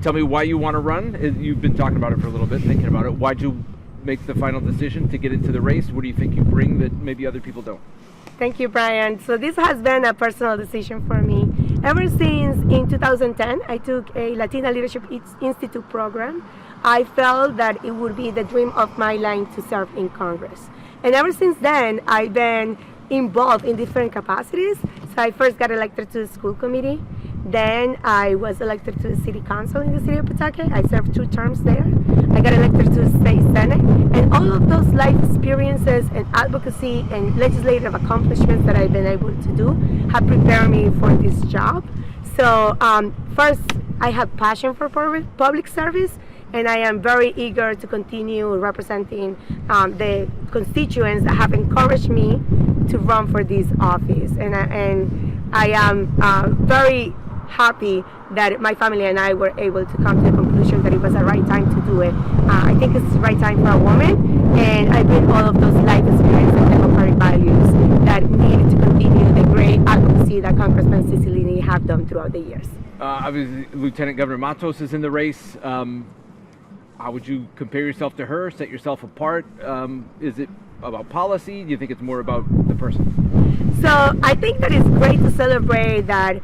tell me why you want to run. You've been talking about it for a little bit, thinking about it. Why'd you make the final decision to get into the race? What do you think you bring that maybe other people don't? Thank you, Brian. So this has been a personal decision for me. Ever since in 2010, I took a Latina Leadership Institute program. I felt that it would be the dream of my life to serve in Congress. And ever since then, I've been involved in different capacities. So I first got elected to the school committee. Then I was elected to the city council in the city of Pawtucket. I served 2 terms there. I got elected to the state senate. And all of those life experiences and advocacy and legislative accomplishments that I've been able to do have prepared me for this job. So first, I have passion for public service, and I am very eager to continue representing the constituents that have encouraged me to run for this office. And I am very happy that my family and I were able to come to the conclusion that it was the right time to do it. I think it's the right time for a woman, and I bring all of those life experiences and democratic values that need to continue the great advocacy that Congressman Cicilline have done throughout the years. Obviously, Lieutenant Governor Matos is in the race. How would you compare yourself to her, set yourself apart? Is it about policy? Do you think it's more about the person? So I think that it's great to celebrate that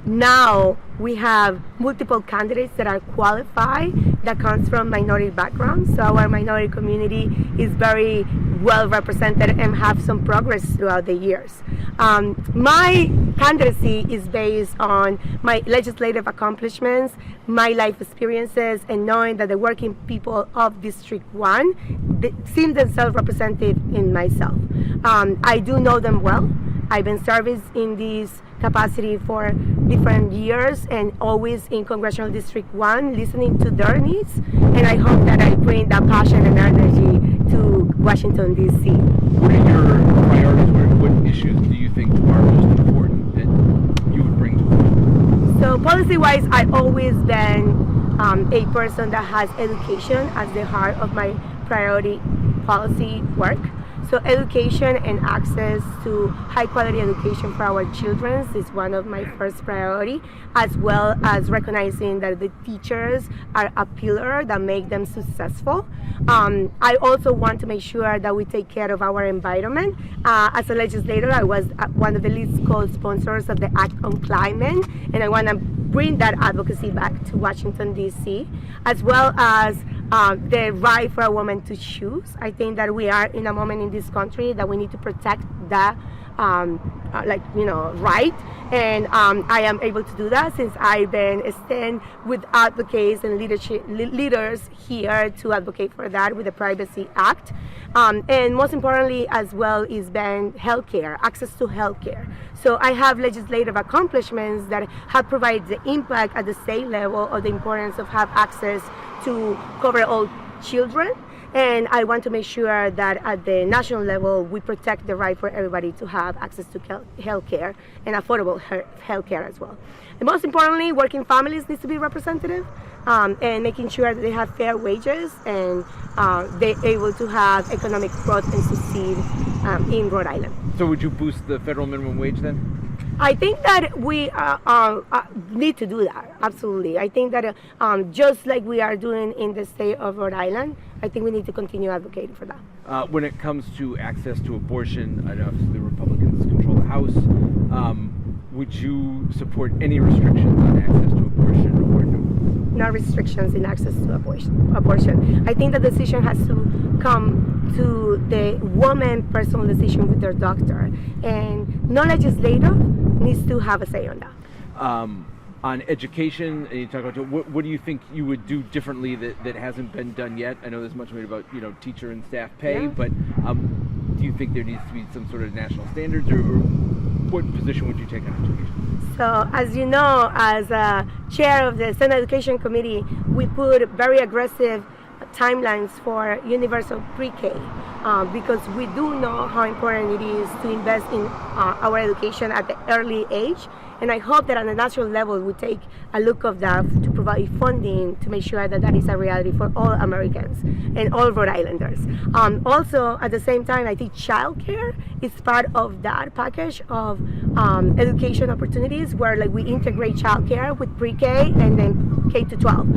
now we have multiple candidates that are qualified that comes from minority backgrounds. So our minority community is very well represented and have some progress throughout the years. My candidacy is based on my legislative accomplishments, my life experiences, and knowing that the working people of District 1 see themselves represented in myself. I do know them well. I've been serving in this capacity for different years and always in Congressional District 1, listening to their needs. And I hope that I bring that passion and energy to Washington, D.C. What are your priorities? What issues do you think are most important that you would bring to it? So policy-wise, I've always been a person that has education as the heart of my priority policy work. So education and access to high quality education for our children is one of my first priority, as well as recognizing that the teachers are a pillar that make them successful. I also want to make sure that we take care of our environment. As a legislator, I was one of the lead co-sponsors of the Act on Climate, and I want to bring that advocacy back to Washington, D.C., as well as the right for a woman to choose. I think that we are in a moment in this country that we need to protect that right, and I am able to do that since I've been stand with advocates and leaders here to advocate for that with the Privacy Act, and most importantly as well is been healthcare, access to healthcare. So I have legislative accomplishments that have provided the impact at the state level of the importance of have access to cover all children. And I want to make sure that at the national level, we protect the right for everybody to have access to health care and affordable health care as well. And most importantly, working families need to be representative and making sure that they have fair wages and they're able to have economic growth and succeed in Rhode Island. So would you boost the federal minimum wage then? I think that we need to do that, absolutely. I think that just like we are doing in the state of Rhode Island, I think we need to continue advocating for that. When it comes to access to abortion, I know the Republicans control the House. Would you support any restrictions on access to abortion or no? No restrictions in access to abortion. I think the decision has to come to the woman personal decision with their doctor, and no legislator needs to have a say on that. On education, and you talk about what do you think you would do differently that hasn't been done yet? I know there's much made about teacher and staff pay, yeah. But do you think there needs to be some sort of national standards, or what position would you take on education? So as you know, as chair of the Senate Education Committee, we put very aggressive timelines for universal pre-K because we do know how important it is to invest in our education at the early age. And I hope that on the national level we take a look of that to provide funding to make sure that that is a reality for all Americans and all Rhode Islanders. Also, at the same time, I think childcare is part of that package of education opportunities where like we integrate childcare with pre-K and then K to 12.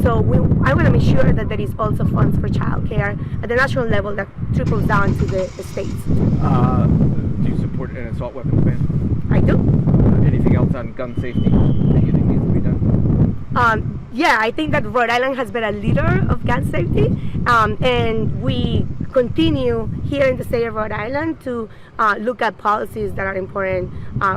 So I want to make sure that there is also funds for childcare at the national level that trickles down to the states. Do you support an assault weapons ban? I do. Anything else on gun safety that you think needs to be done? Yeah, I think that Rhode Island has been a leader of gun safety, and we continue here in the state of Rhode Island to look at policies that are important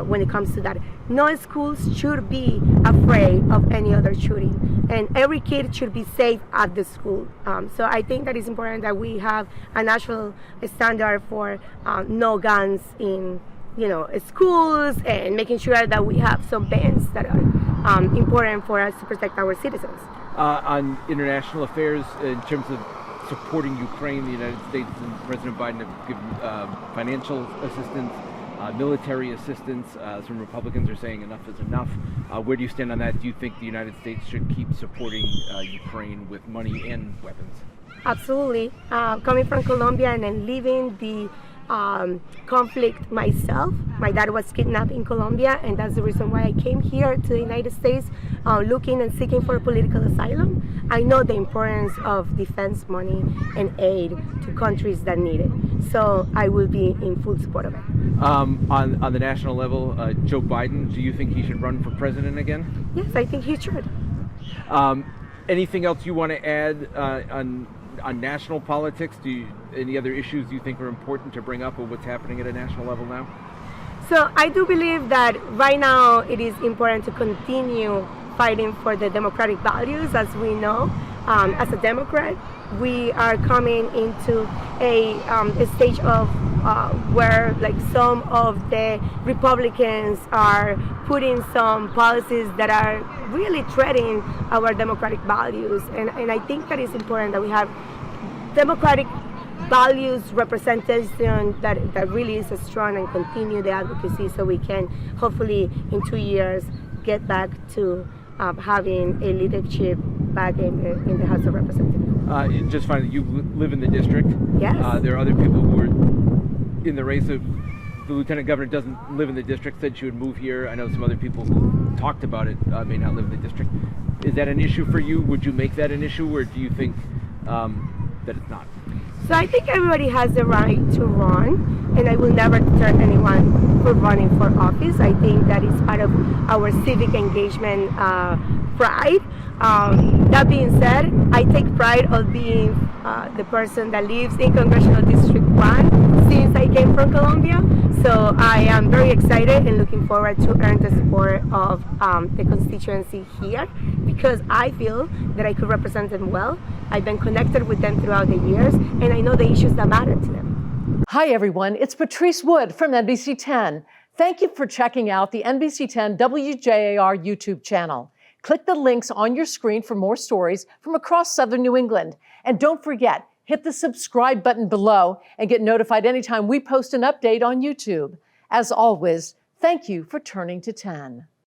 when it comes to that. No schools should be afraid of any other shooting, and every kid should be safe at the school. So I think that it's important that we have a national standard for no guns in schools, and making sure that we have some bans that are important for us to protect our citizens. On international affairs, in terms of supporting Ukraine, the United States and President Biden have given financial assistance, military assistance. Some Republicans are saying enough is enough. Where do you stand on that? Do you think the United States should keep supporting Ukraine with money and weapons? Absolutely. Coming from Colombia and then leaving the conflict myself. My dad was kidnapped in Colombia, and that's the reason why I came here to the United States looking and seeking for political asylum. I know the importance of defense money and aid to countries that need it. So I will be in full support of it. On the national level, Joe Biden, do you think he should run for president again? Yes, I think he should. Anything else you want to add on national politics? Any other issues you think are important to bring up of what's happening at a national level now? So I do believe that right now it is important to continue fighting for the democratic values. As we know, as a Democrat, we are coming into a stage of where like some of the Republicans are putting some policies that are really threatening our democratic values, and I think that it's important that we have democratic values representation that really is strong and continue the advocacy, so we can hopefully in 2 years get back to having a leadership back in the House of Representatives. Just finally, you live in the district. Yes. There are other people who are in the race. The lieutenant governor doesn't live in the district, said she would move here. I know some other people who talked about it may not live in the district. Is that an issue for you? Would you make that an issue, or do you think that it's not? So I think everybody has the right to run, and I will never deter anyone from running for office. I think that is part of our civic engagement pride. That being said, I take pride of being the person that lives in Congressional District 1 since I came from Colombia. So I am very excited and looking forward to earn the support of the constituency here, because I feel that I could represent them well. I've been connected with them throughout the years, and I know the issues that matter to them. Hi, everyone. It's Patrice Wood from NBC 10. Thank you for checking out the NBC 10 WJAR YouTube channel. Click the links on your screen for more stories from across Southern New England. And don't forget, hit the subscribe button below and get notified anytime we post an update on YouTube. As always, thank you for turning to 10.